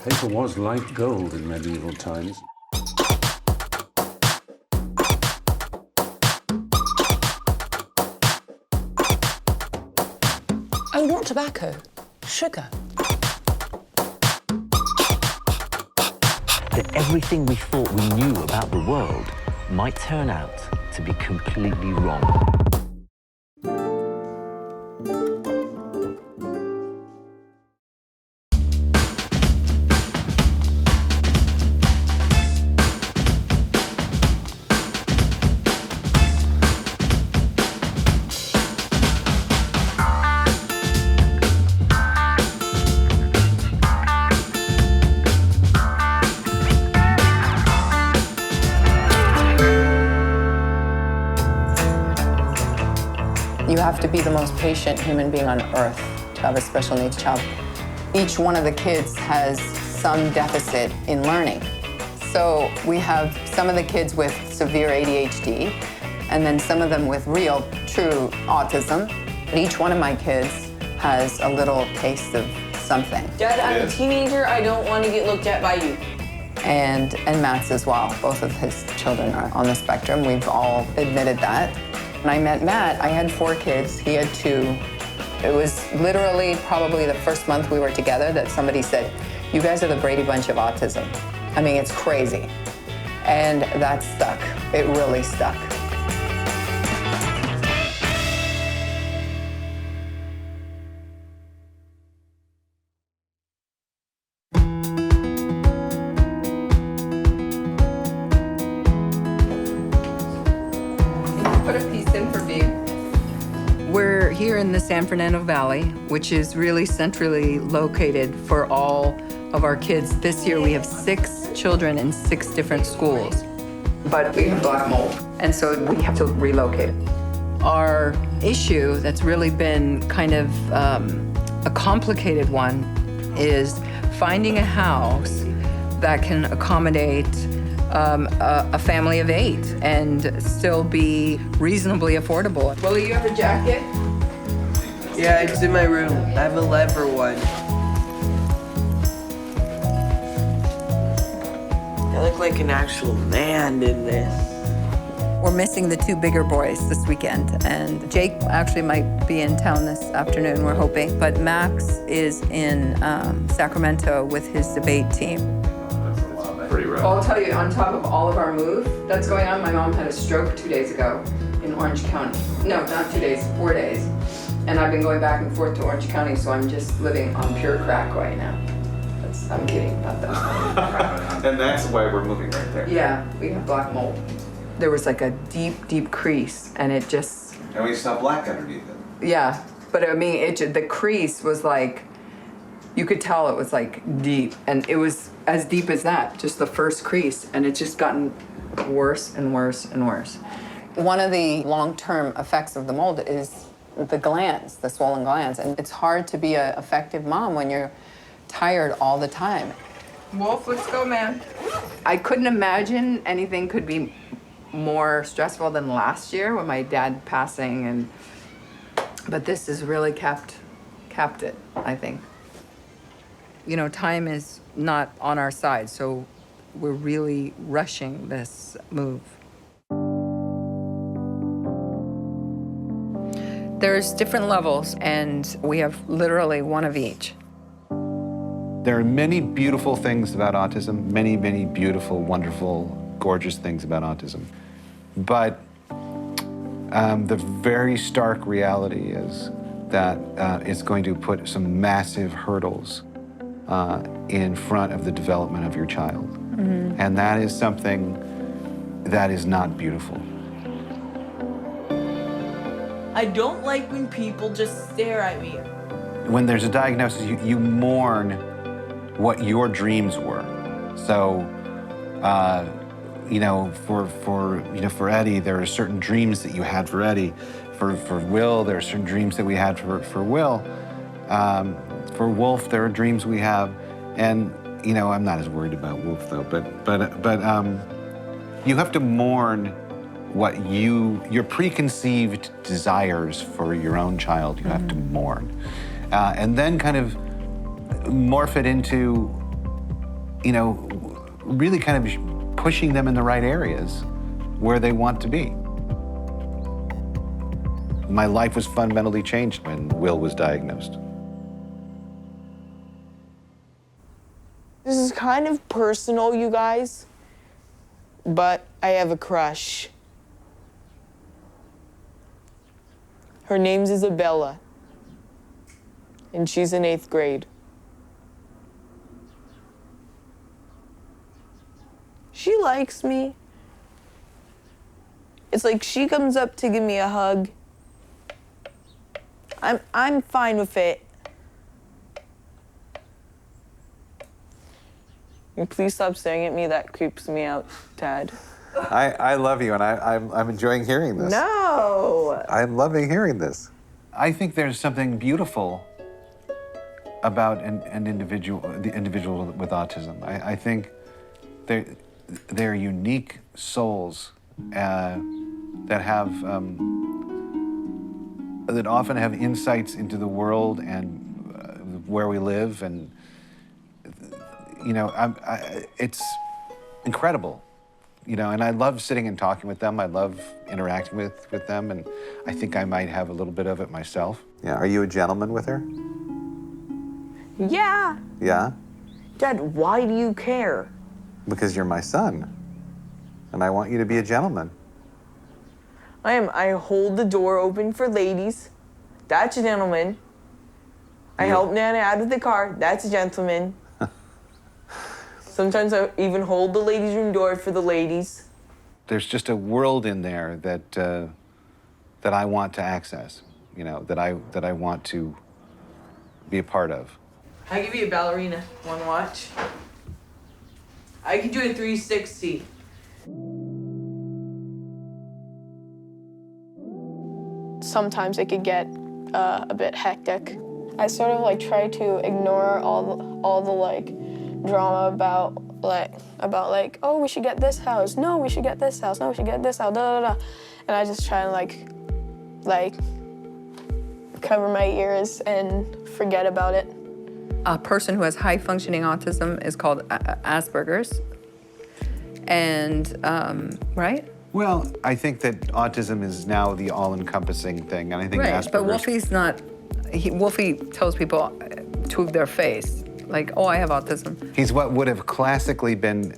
Paper was like gold in medieval times. I want tobacco, sugar. That everything we thought we knew about the world might turn out to be completely wrong. You have to be the most patient human being on earth to have a special needs child. Each one of the kids has some deficit in learning. So we have some of the kids with severe ADHD, and then some of them with real, true autism. But each one of my kids has a little taste of something. Dad, I'm a teenager. I don't want to get looked at by you. And Matt's as well. Both of his children are on the spectrum. We've all admitted that. When I met Matt, I had 4 kids, he had 2. It was literally probably the first month we were together that somebody said, "You guys are the Brady Bunch of autism." I mean, it's crazy. And that stuck. It really stuck. Put a piece in for Viv. We're here in the San Fernando Valley, which is really centrally located for all of our kids. This year we have 6 children in 6 different schools. But we have black mold, and so we have to relocate. Our issue that's really been kind of a complicated one is finding a house that can accommodate a family of 8 and still be reasonably affordable. Willie, you have a jacket? Yeah, it's in my room. I have a leather one. I look like an actual man in this. We're missing the 2 bigger boys this weekend, and Jake actually might be in town this afternoon, we're hoping. But Max is in Sacramento with his debate team. Pretty rough. I'll tell you, on top of all of our move that's going on, my mom had a stroke 2 days ago in Orange County. No, not 2 days, 4 days. And I've been going back and forth to Orange County, so I'm just living on pure crack right now. I'm kidding about that. And that's why we're moving right there. Yeah, we have black mold. There was like a deep, deep crease, and it just... And we saw black underneath it. Yeah, but I mean, the crease was like, you could tell it was like deep, and it was as deep as that, just the first crease, and it's just gotten worse and worse and worse. One of the long-term effects of the mold is the glands, the swollen glands, and it's hard to be an effective mom when you're tired all the time. Wolf, let's go, man. I couldn't imagine anything could be more stressful than last year with my dad passing, but this has really capped it, I think. You know, time is not on our side, so we're really rushing this move. There's different levels, and we have literally one of each. There are many beautiful things about autism, many, many beautiful, wonderful, gorgeous things about autism. But the very stark reality is that it's going to put some massive hurdles in front of the development of your child. Mm-hmm. And that is something that is not beautiful. I don't like when people just stare at me. When there's a diagnosis, you mourn what your dreams were. So, you know, for Eddie, there are certain dreams that you had for Eddie. For Will, there are certain dreams that we had for Will. For Wolf, there are dreams we have, and you know, I'm not as worried about Wolf though. But you have to mourn what your preconceived desires for your own child. You have to mourn, and then kind of morph it into you know, really kind of pushing them in the right areas where they want to be. My life was fundamentally changed when Will was diagnosed. This is kind of personal, you guys, but I have a crush. Her name's Isabella, and she's in 8th grade. She likes me. It's like she comes up to give me a hug. I'm fine with it. Please stop staring at me. That creeps me out, Dad. I love you, and I'm enjoying hearing this. No. I'm loving hearing this. I think there's something beautiful about the individual with autism. I think they're unique souls that have that often have insights into the world and where we live, and you know, it's incredible. You know, and I love sitting and talking with them. I love interacting with them, and I think I might have a little bit of it myself. Yeah, are you a gentleman with her? Yeah. Yeah? Dad, why do you care? Because you're my son, and I want you to be a gentleman. I am. I hold the door open for ladies. That's a gentleman. I help Nana out of the car. That's a gentleman. Sometimes I even hold the ladies' room door for the ladies. There's just a world in there that that I want to access. You know, that I want to be a part of. I could be a ballerina. Wanna watch? I could do a 360. Sometimes it could get a bit hectic. I sort of like try to ignore all the like drama about like, oh, we should get this house. No, we should get this house. No, we should get this house. Da da da. And I just try and like cover my ears and forget about it. A person who has high functioning autism is called Asperger's. And right? Well, I think that autism is now the all-encompassing thing, and I think Right, Asperger's. but Wolfie's not. Wolfie tells people to their face, like, "Oh, I have autism." He's what would have classically been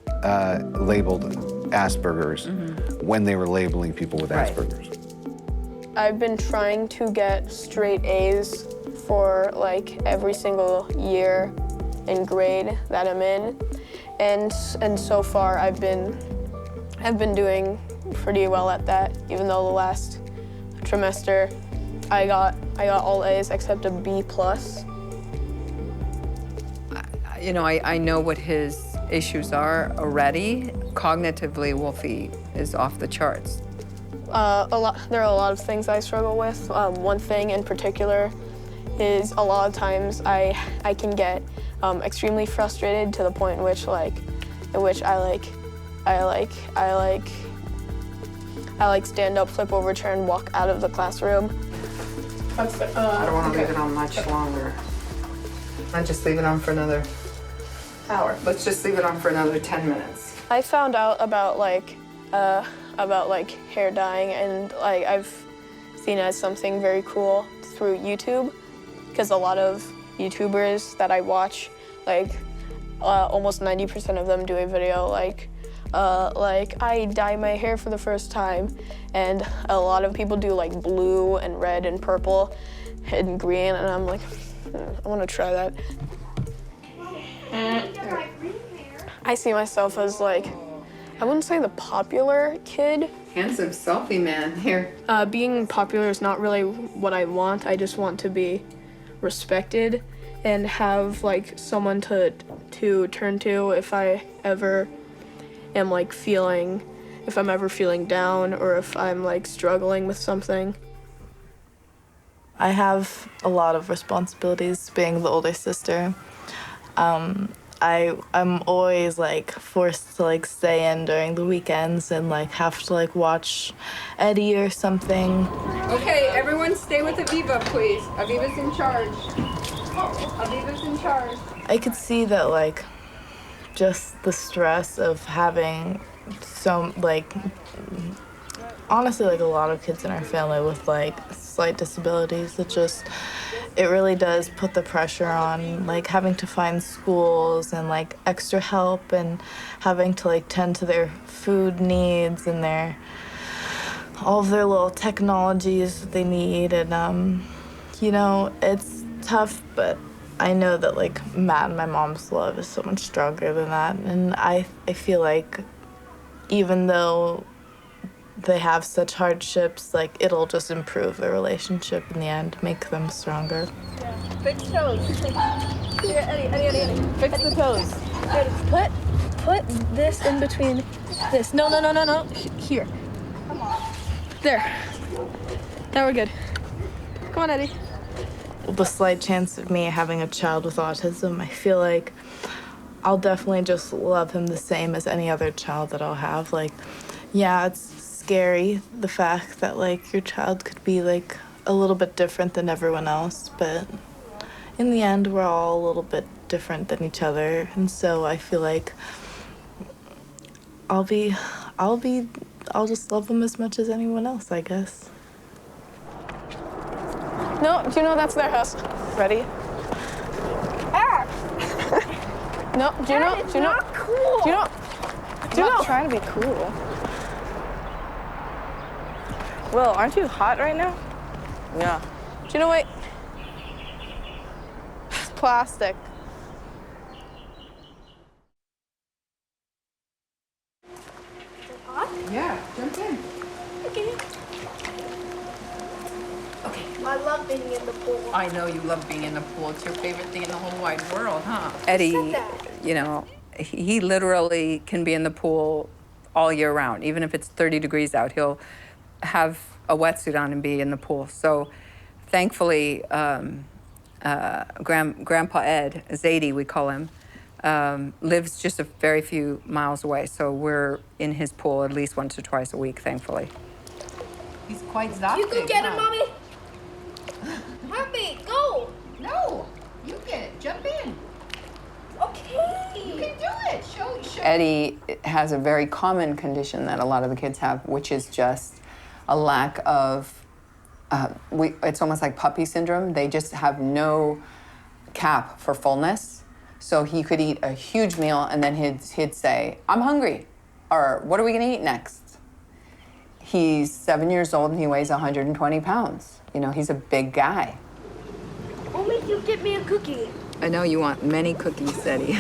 labeled Asperger's when they were labeling people with Right. Asperger's. I've been trying to get straight A's for like every single year and grade that I'm in, and so far I've been doing pretty well at that. Even though the last trimester I got all A's except a B+. You know, I know what his issues are already. Cognitively, Wolfie is off the charts. There are a lot of things I struggle with. One thing in particular is a lot of times I can get extremely frustrated to the point in which I stand up, flip over, turn, walk out of the classroom. I don't want to leave it on much longer. I'll just leave it on for another hour. Let's just leave it on for another 10 minutes. I found out about hair dyeing, and like I've seen it as something very cool through YouTube, because a lot of YouTubers that I watch, almost 90% of them do a video like I dye my hair for the first time, and a lot of people do like blue and red and purple and green, and I'm like, I want to try that. I see myself as like, I wouldn't say the popular kid. Handsome selfie man here. Being popular is not really what I want. I just want to be respected and have like someone to turn to if I ever am if I'm ever feeling down or if I'm like struggling with something. I have a lot of responsibilities being the older sister. I'm always like forced to like stay in during the weekends and like have to like watch Eddie or something. Okay, everyone stay with Aviva, please. Aviva's in charge. Aviva's in charge. I could see that like just the stress of having honestly, like a lot of kids in our family with like slight disabilities, it really does put the pressure on like having to find schools and like extra help and having to like tend to their food needs and all of their little technologies that they need. And it's tough, but I know that like Matt and my mom's love is so much stronger than that. And I feel like even though they have such hardships, like it'll just improve their relationship in the end, make them stronger. Fix toes. Here, Eddie. Fix the toes. Here, put this in between this. No. Here. Come on. There. Now we're good. Come on, Eddie. The slight chance of me having a child with autism, I feel like I'll definitely just love him the same as any other child that I'll have. Like, yeah, it's scary, the fact that like your child could be like a little bit different than everyone else, but in the end we're all a little bit different than each other, and so I feel like I'll just love him as much as anyone else, I guess. No, Juno, that's their house. Ready? Ah! No, Juno. That is not cool. Juno. I'm not trying to be cool. Will, aren't you hot right now? Yeah. Juno, wait. It's plastic. Yeah, jump in. I love being in the pool. I know you love being in the pool. It's your favorite thing in the whole wide world, huh? Eddie, he literally can be in the pool all year round. Even if it's 30 degrees out, he'll have a wetsuit on and be in the pool. So thankfully, Grandpa Ed, Zadie we call him, lives just a very few miles away. So we're in his pool at least once or twice a week, thankfully. He's quite zappy. You can get him, Mommy. Happy, go. No, you get it. Jump in. Okay. You can do it. Show. Eddie has a very common condition that a lot of the kids have, which is just a lack of, it's almost like puppy syndrome. They just have no cap for fullness. So he could eat a huge meal and then he'd say, I'm hungry, or what are we gonna eat next? He's 7 years old and he weighs 120 pounds. He's a big guy. I'll make you get me a cookie. I know you want many cookies, Eddie.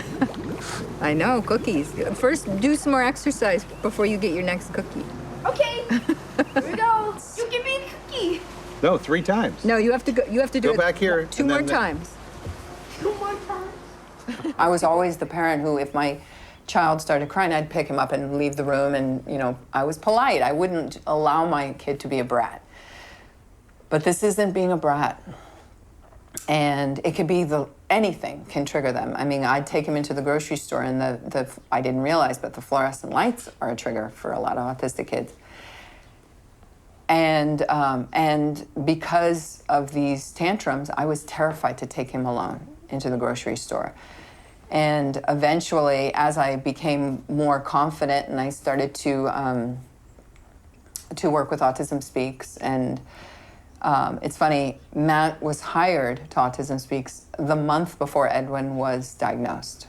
I know, cookies. First, do some more exercise before you get your next cookie. Okay. Here we go. You give me a cookie. No, 3 times. No, you have to go. You have to do Go it back here. two more times. 2 more times. I was always the parent who, if my child started crying, I'd pick him up and leave the room, and I was polite. I wouldn't allow my kid to be a brat. But this isn't being a brat. And it could be anything can trigger them. I mean, I'd take him into the grocery store and I didn't realize, but the fluorescent lights are a trigger for a lot of autistic kids. And because of these tantrums, I was terrified to take him alone into the grocery store. And eventually, as I became more confident and I started to work with Autism Speaks, and it's funny, Matt was hired to Autism Speaks the month before Edwin was diagnosed.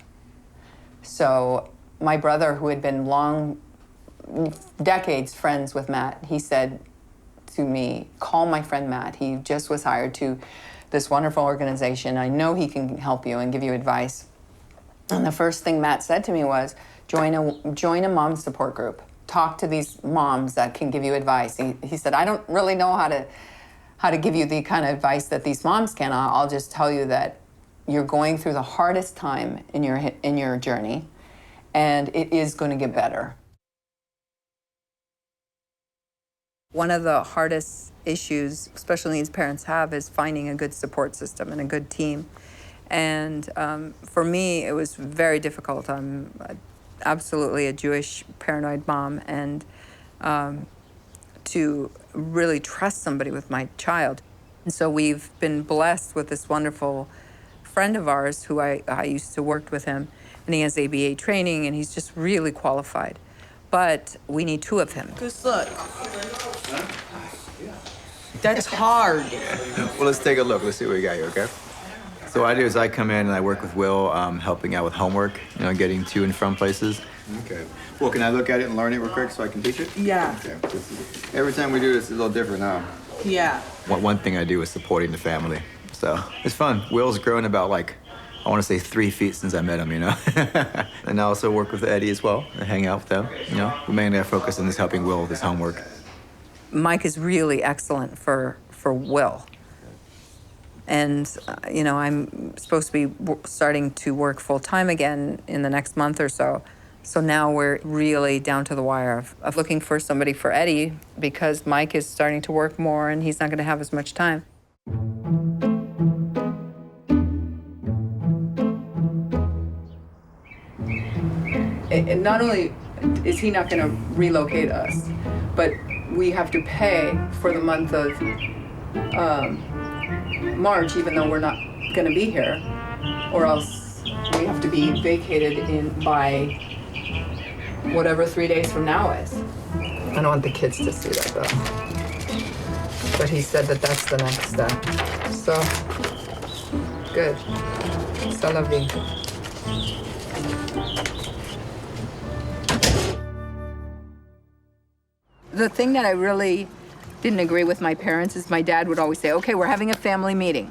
So my brother, who had been decades friends with Matt, he said to me, call my friend Matt. He just was hired to this wonderful organization. I know he can help you and give you advice. And the first thing Matt said to me was, join a mom support group. Talk to these moms that can give you advice. He said, I don't really know how to give you the kind of advice that these moms can. I'll just tell you that you're going through the hardest time in your journey, and it is going to get better. One of the hardest issues, especially these parents have, is finding a good support system and a good team. And for me, it was very difficult. I'm absolutely a Jewish paranoid mom, and to really trust somebody with my child. And so we've been blessed with this wonderful friend of ours who I used to work with him. and he has ABA training, and he's just really qualified. But we need 2 of him. Good luck. That's hard. Well, let's take a look. Let's see what we got here, okay? So what I do is I come in and I work with Will, helping out with homework, getting to and from places. Okay. Well, can I look at it and learn it real quick so I can teach it? Yeah. Okay. Every time we do this, it's a little different, huh? Yeah. One thing I do is supporting the family. So it's fun. Will's grown about I want to say 3 feet since I met him, And I also work with Eddie as well. I hang out with them, We mainly are focused on just helping Will with his homework. Mike is really excellent for Will. And, I'm supposed to be starting to work full-time again in the next month or so. So now we're really down to the wire of looking for somebody for Eddie because Mike is starting to work more and he's not going to have as much time. And not only is he not going to relocate us, but we have to pay for the month of March, even though we're not going to be here, or else we have to be vacated by whatever 3 days from now is. I don't want the kids to see that though. But he said that that's the next step. So, good. C'est la vie. The thing that I really didn't agree with my parents is my dad would always say, okay, we're having a family meeting.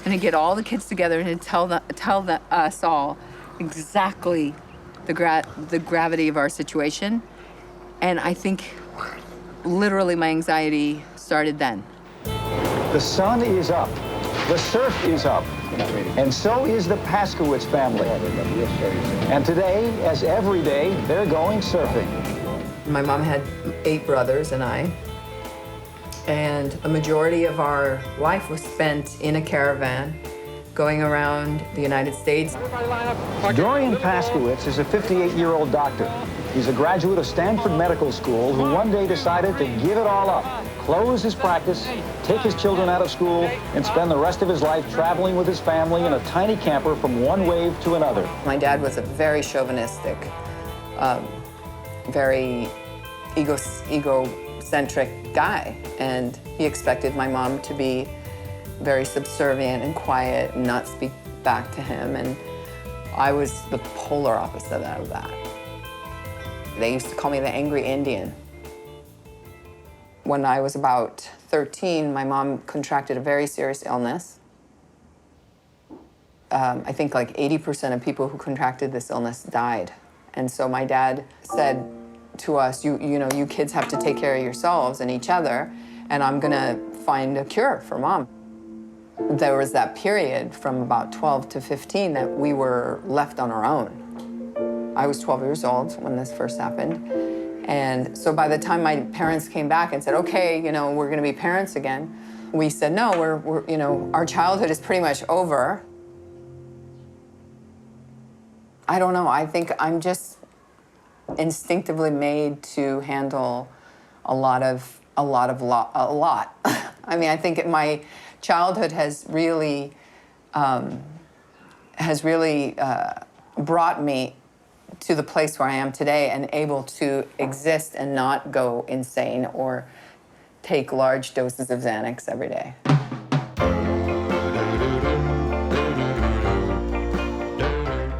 And he'd get all the kids together and he'd tell us all exactly the gravity of our situation. And I think literally my anxiety started then. The sun is up, the surf is up, and so is the Paskowitz family. And today, as every day, they're going surfing. My mom had 8 brothers and I, and a majority of our life was spent in a caravan going around the United States. Dorian Paskowitz is a 58-year-old doctor. He's a graduate of Stanford Medical School who one day decided to give it all up, close his practice, take his children out of school, and spend the rest of his life traveling with his family in a tiny camper from one wave to another. My dad was a very chauvinistic, very egocentric guy, and he expected my mom to be very subservient and quiet and not speak back to him, and I was the polar opposite of that. They used to call me the angry Indian. When I was about 13, my mom contracted a very serious illness. I think like 80% of people who contracted this illness died. And so my dad said to us, you kids have to take care of yourselves and each other, and I'm gonna find a cure for Mom. There was that period from about 12 to 15 that we were left on our own. I was 12 years old when this first happened. And so by the time my parents came back and said, okay, we're gonna be parents again, we said, no, we're our childhood is pretty much over. I don't know, I think I'm just instinctively made to handle a lot. I mean, I think my childhood has really brought me to the place where I am today and able to exist and not go insane or take large doses of Xanax every day.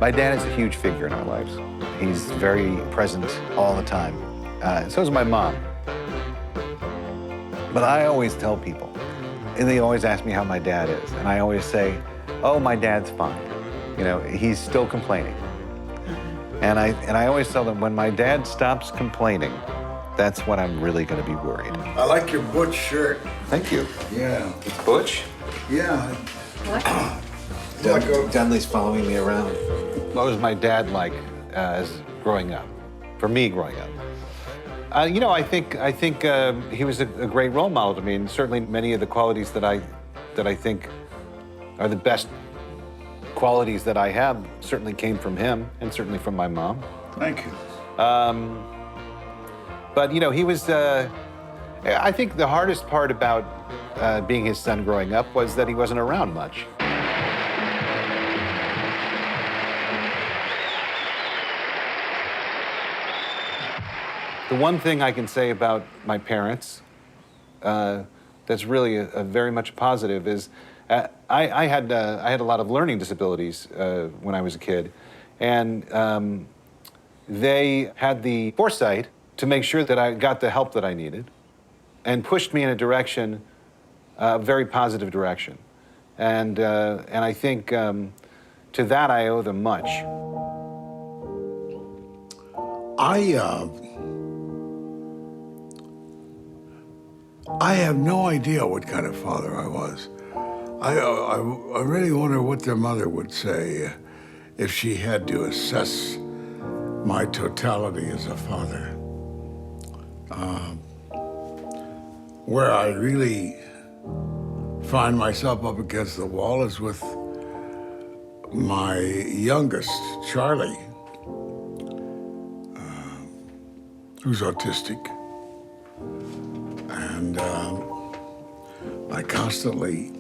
My dad is a huge figure in our lives. He's very present all the time. And so is my mom. But I always tell people, and they always ask me how my dad is, and I always say, oh, my dad's fine. He's still complaining. And I always tell them, when my dad stops complaining, that's when I'm really going to be worried. I like your butch shirt. Thank you. Yeah. It's butch? Yeah. Dudley's following me around. What was my dad like as growing up? For me, growing up. I think he was a great role model to me, and certainly many of the qualities that I think are the best qualities that I have certainly came from him, and certainly from my mom. Thank you. But he was. I think the hardest part about being his son growing up was that he wasn't around much. The one thing I can say about my parents that's really a very much positive is I had a lot of learning disabilities when I was a kid, and they had the foresight to make sure that I got the help that I needed and pushed me in a direction, a very positive direction. And I think to that I owe them much. I have no idea what kind of father I was. I really wonder what their mother would say if she had to assess my totality as a father. Where I really find myself up against the wall is with my youngest, Charlie, who's autistic. And I constantly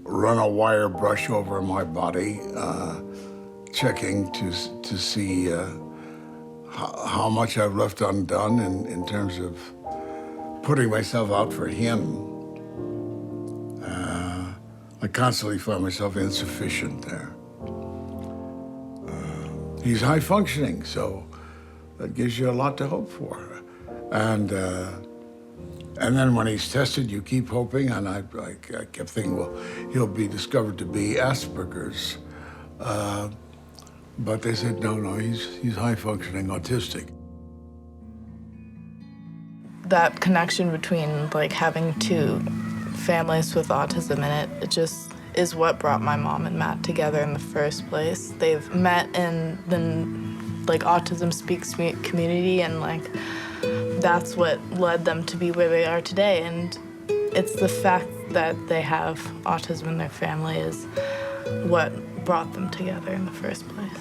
run a wire brush over my body, checking to see how much I've left undone in terms of putting myself out for him. I constantly find myself insufficient there. He's high functioning, so that gives you a lot to hope for. And then when he's tested, you keep hoping, and I kept thinking, well, he'll be discovered to be Asperger's. But they said, no, he's high-functioning autistic. That connection between like having two families with autism in it just is what brought my mom and Matt together in the first place. They've met in the like Autism Speaks community, and like that's what led them to be where they are today. And it's the fact that they have autism in their family is what brought them together in the first place.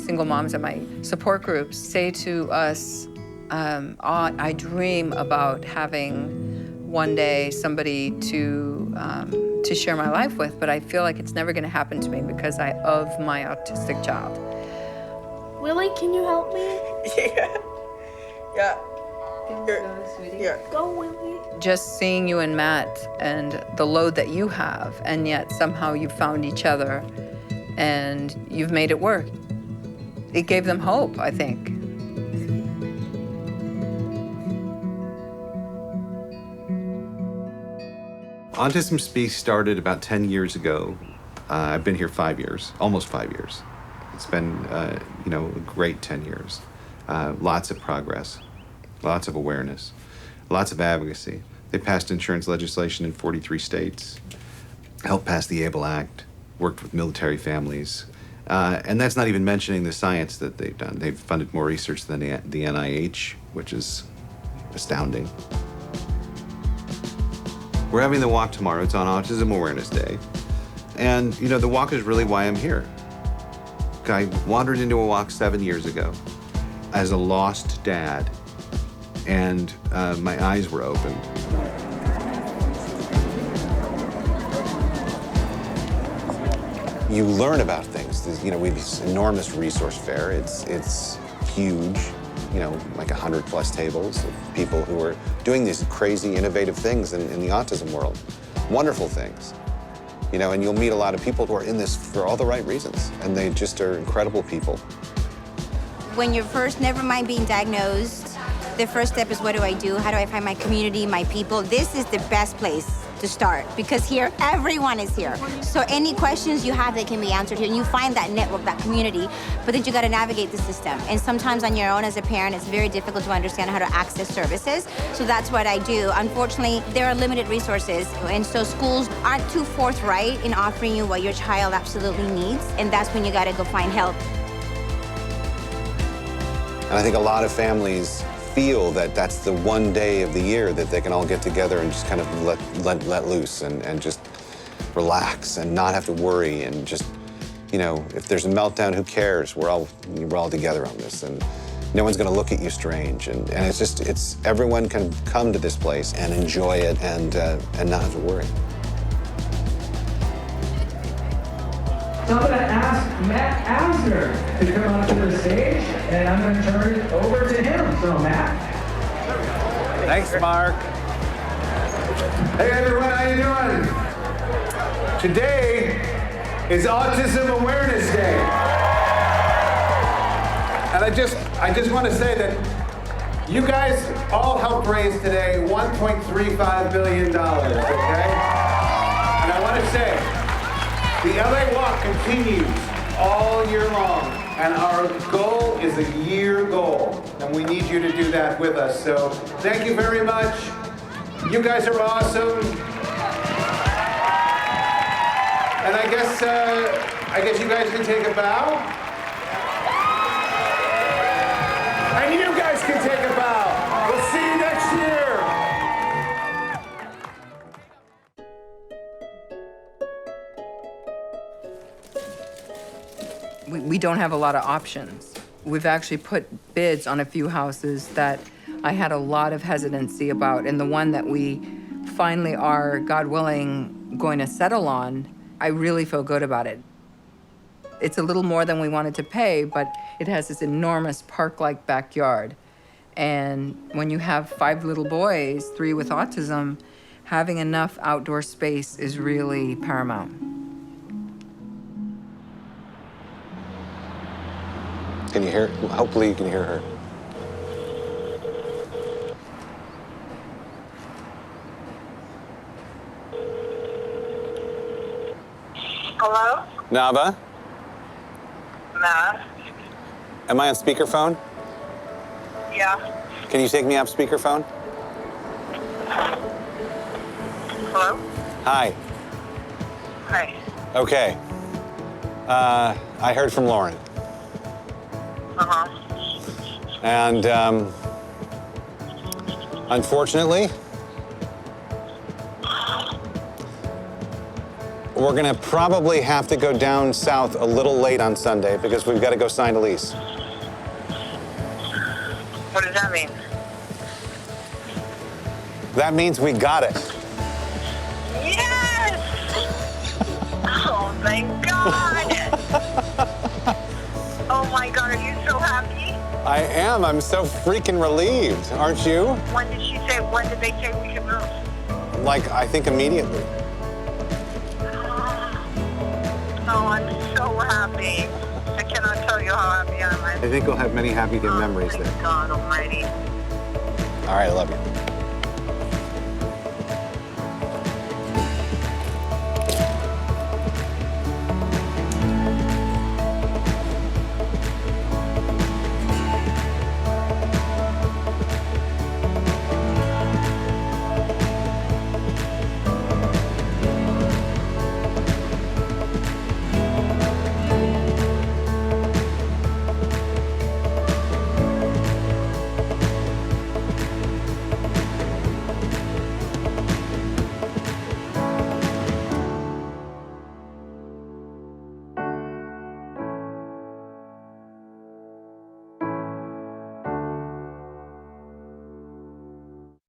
Single moms at my support groups say to us, I dream about having one day somebody to share my life with, but I feel like it's never gonna happen to me because of my autistic child. Willie, can you help me? Yeah. Yeah. Go, Willie. Just seeing you and Matt and the load that you have, and yet somehow you found each other and you've made it work. It gave them hope, I think. Autism Speaks started about 10 years ago. I've been here 5 years, almost 5 years. It's been, a great 10 years. Lots of progress, lots of awareness, lots of advocacy. They passed insurance legislation in 43 states, helped pass the ABLE Act, worked with military families. And that's not even mentioning the science that they've done. They've funded more research than the NIH, which is astounding. We're having the walk tomorrow. It's on Autism Awareness Day. And, the walk is really why I'm here. I wandered into a walk 7 years ago as a lost dad, and my eyes were opened. You learn about things. We have this enormous resource fair. It's huge, like 100+ tables of people who are doing these crazy, innovative things in the autism world. Wonderful things. And you'll meet a lot of people who are in this for all the right reasons, and they just are incredible people. When you're first, never mind being diagnosed, the first step is what do I do? How do I find my community, my people? This is the best place to start, because here, everyone is here. So any questions you have, they can be answered here, and you find that network, that community, but then you gotta navigate the system. And sometimes on your own as a parent, it's very difficult to understand how to access services. So that's what I do. Unfortunately, there are limited resources, and so schools aren't too forthright in offering you what your child absolutely needs, and that's when you gotta go find help. And I think a lot of families feel that that's the one day of the year that they can all get together and just kind of let loose and just relax and not have to worry, and just, if there's a meltdown, who cares? We're all together on this, and no one's gonna look at you strange. And it's everyone can come to this place and enjoy it and not have to worry. So I'm gonna ask Matt Asner to come up to the stage, and I'm going to turn it over to him. So, Matt. Thanks, Mark. Hey everyone, how you doing? Today is Autism Awareness Day. And I just want to say that you guys all helped raise today $1.35 billion, okay? And I want to say, the LA Walk continues all year long, and our goal is a year goal, and we need you to do that with us. So thank you very much. You guys are awesome. And I guess you guys can take a bow. And you guys can take a bow. We'll see you next year. We don't have a lot of options. We've actually put bids on a few houses that I had a lot of hesitancy about, and the one that we finally are, God willing, going to settle on, I really feel good about it. It's a little more than we wanted to pay, but it has this enormous park-like backyard. And when you have 5 little boys, 3 with autism, having enough outdoor space is really paramount. Can you hear? Hopefully you can hear her. Hello? Nava? Nah. Am I on speakerphone? Yeah. Can you take me off speakerphone? Hello? Hi. Hi. Okay. I heard from Lauren. Uh-huh. And unfortunately, we're gonna probably have to go down south a little late on Sunday because we've got to go sign a lease. What does that mean? That means we got it. Yes! Oh, thank God! Oh my God, are you so happy? I am. I'm so freaking relieved. Aren't you? When did they say we could move? Like, I think immediately. Oh, I'm so happy. I cannot tell you how happy I am. I think we'll have many happy memories there. God almighty. All right, I love you.